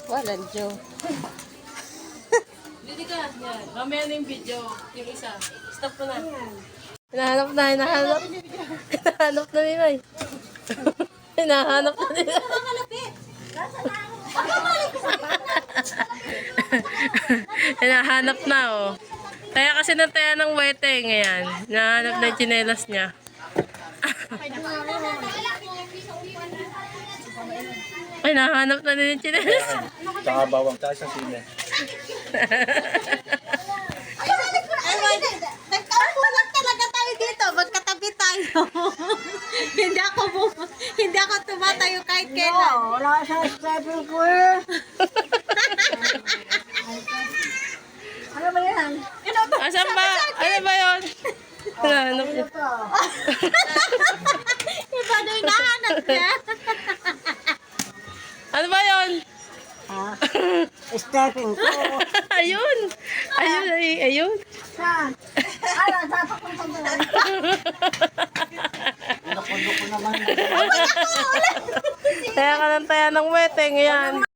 Walang Diyo. Dito ka. Yan. Mamaya na yung video. Yung isa. Stop ko na. Hinahanap na, hinahanap. Hinahanap na nila eh. Hinahanap na nila. Hinahanap na oh. Kaya kasi nataya ng weteng. Ayan. Hinahanap na yung tsinelas niya. Ay, nahanap na din yung tsinelas. Saka bawang tayo sa sine. Nagkaupo lang talaga tayo dito. Magkatabi tayo. hindi ako tumatayo kahit kailan. Wala sa stepper ko eh. Ano ba yan? Asan ba? Ano ba yun? Hinahanap niya. Iba na yung nahanap niya. Ano ba yun? Ha? Stepping ko. Ayun. Ayun, ayun. Saan? Ano, dapat kong pagdala. Nakulo ko naman. Kaya ka ng taya ng weteng. Ayan.